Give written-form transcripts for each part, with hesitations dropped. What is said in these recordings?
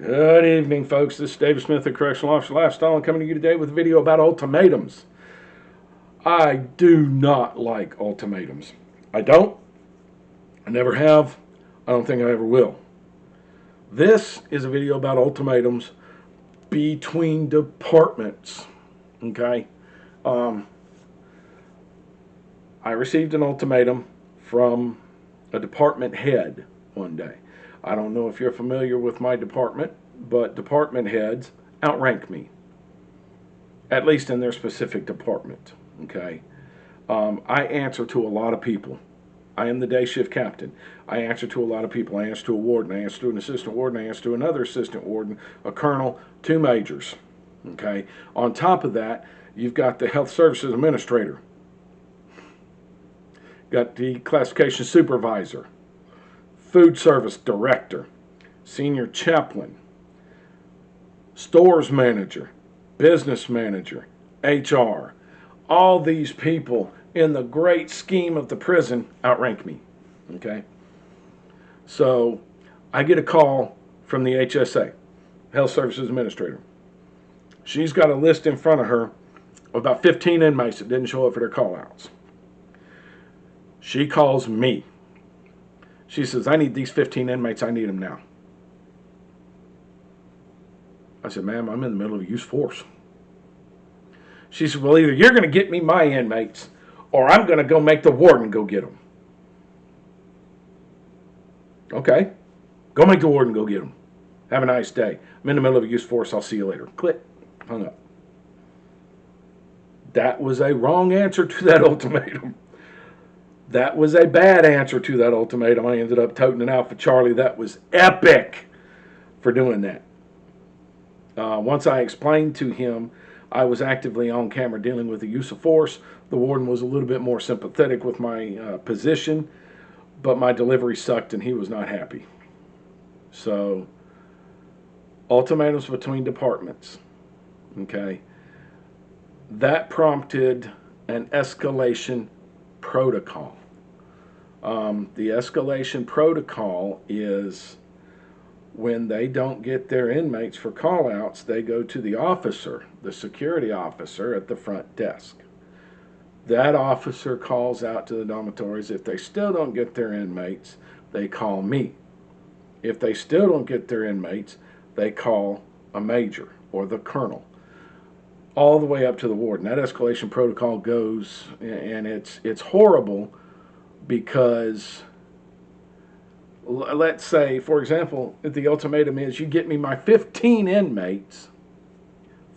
Good evening, folks. This is David Smith of Correctional Officer Lifestyle. I'm coming to you today with a video about ultimatums. I do not like ultimatums. I don't. I never have. I don't think I ever will. This is a video about ultimatums between departments. Okay? I received an ultimatum from a department head one day. I don't know if you're familiar with my department, but department heads outrank me, at least in their specific department. Okay, I answer to a lot of people. I am the day shift captain. I answer to a lot of people. I answer to a warden. I answer to an assistant warden. I answer to another assistant warden, a colonel, two majors. Okay. On top of that, you've got the health services administrator, got the classification supervisor, food service director, senior chaplain, stores manager, business manager, HR. All these people in the great scheme of the prison outrank me. Okay? So I get a call from the HSA, Health Services Administrator. She's got a list in front of her of about 15 inmates that didn't show up for their call-outs. She calls me. She says, I need these 15 inmates. I need them now. I said, ma'am, I'm in the middle of a use force. She said, well, either you're going to get me my inmates or I'm going to go make the warden go get them. Okay. Go make the warden go get them. Have a nice day. I'm in the middle of a use force. I'll see you later. Click. Hung up. That was a wrong answer to that ultimatum. That was a bad answer to that ultimatum. I ended up toting it out for Charlie. That was epic for doing that. Once I explained to him I was actively on camera dealing with the use of force, the warden was a little bit more sympathetic with my position, but my delivery sucked and he was not happy. So, ultimatums between departments. Okay. That prompted an escalation protocol. The escalation protocol is when they don't get their inmates for call-outs, they go to the officer, the security officer at the front desk. That officer calls out to the dormitories. If they still don't get their inmates, they call me. If they still don't get their inmates, they call a major or the colonel, all the way up to the warden. That escalation protocol goes, and it's horrible because, let's say, for example, the ultimatum is you get me my 15 inmates,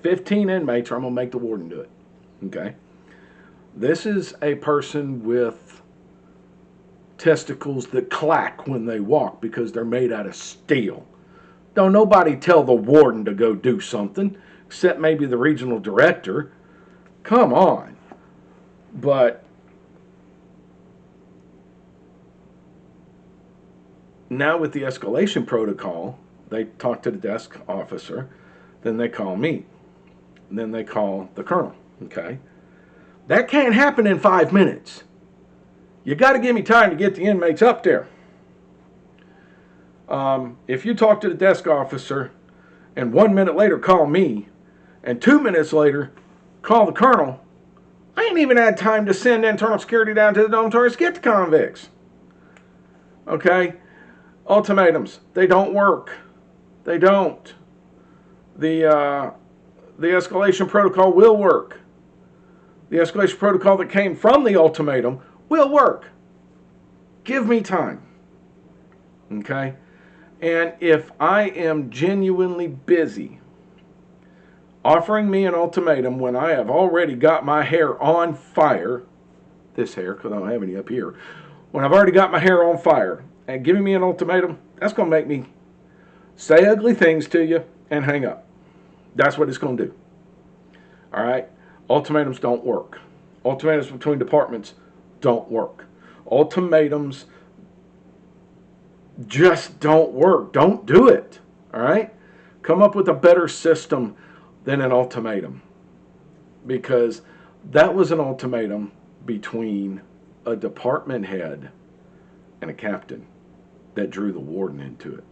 or I'm going to make the warden do it. Okay? This is a person with testicles that clack when they walk because they're made out of steel. Don't nobody tell the warden to go do something, except maybe the regional director. Come on. But now with the escalation protocol, they talk to the desk officer, then they call me, and then they call the colonel. Okay? That can't happen in 5 minutes. You got to give me time to get the inmates up there. If you talk to the desk officer and 1 minute later call me, and 2 minutes later call the colonel, I ain't even had time to send internal security down to the dormitories to get the convicts. Okay? Ultimatums, they don't work. They don't. The escalation protocol will work. The escalation protocol that came from the ultimatum will work. Give me time. Okay? And if I am genuinely busy, offering me an ultimatum when I have already got my hair on fire, this hair, because I don't have any up here, when I've already got my hair on fire, and giving me an ultimatum, that's going to make me say ugly things to you and hang up. That's what it's going to do. All right? Ultimatums don't work. Ultimatums between departments don't work. Ultimatums just don't work. Don't do it. All right? Come up with a better system than an ultimatum, because that was an ultimatum between a department head and a captain that drew the warden into it.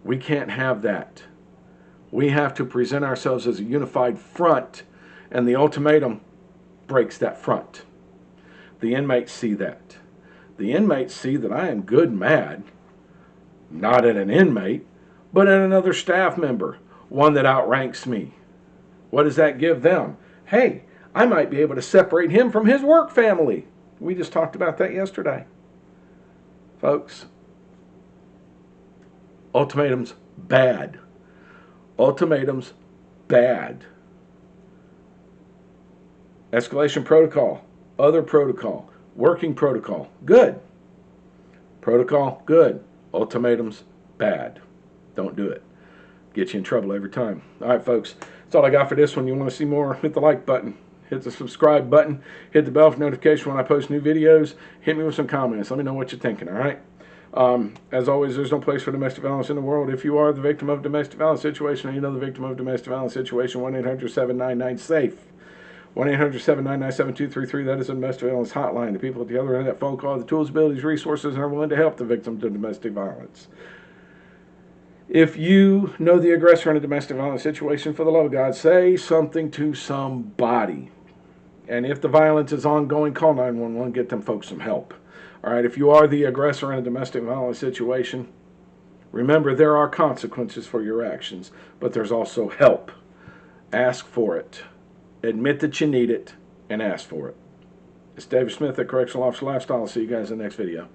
We can't have that. We have to present ourselves as a unified front, and the ultimatum breaks that front. The inmates see that. The inmates see that I am good mad, not at an inmate, but at another staff member, one that outranks me. What does that give them? Hey, I might be able to separate him from his work family. We just talked about that yesterday. Folks, ultimatums, bad. Ultimatums, bad. Escalation protocol, other protocol, working protocol, good. Protocol, good. Ultimatums, bad. Don't do it. Get you in trouble every time. All right, folks, that's all I got for this one. You want to see more, hit the like button. Hit the subscribe button. Hit the bell for notification when I post new videos. Hit me with some comments. Let me know what you're thinking, all right? As always, there's no place for domestic violence in the world. If you are the victim of a domestic violence situation, or you know the victim of a domestic violence situation, 1-800-799-SAFE. 1-800-799-7233. That is a domestic violence hotline. The people at the other end of that phone call have the tools, abilities, resources, and are willing to help the victims of domestic violence. If you know the aggressor in a domestic violence situation, for the love of God, say something to somebody. And if the violence is ongoing, call 911, get them folks some help. All right, if you are the aggressor in a domestic violence situation, remember there are consequences for your actions, but there's also help. Ask for it. Admit that you need it, and ask for it. It's David Smith at Correctional Officer Lifestyle. I'll see you guys in the next video.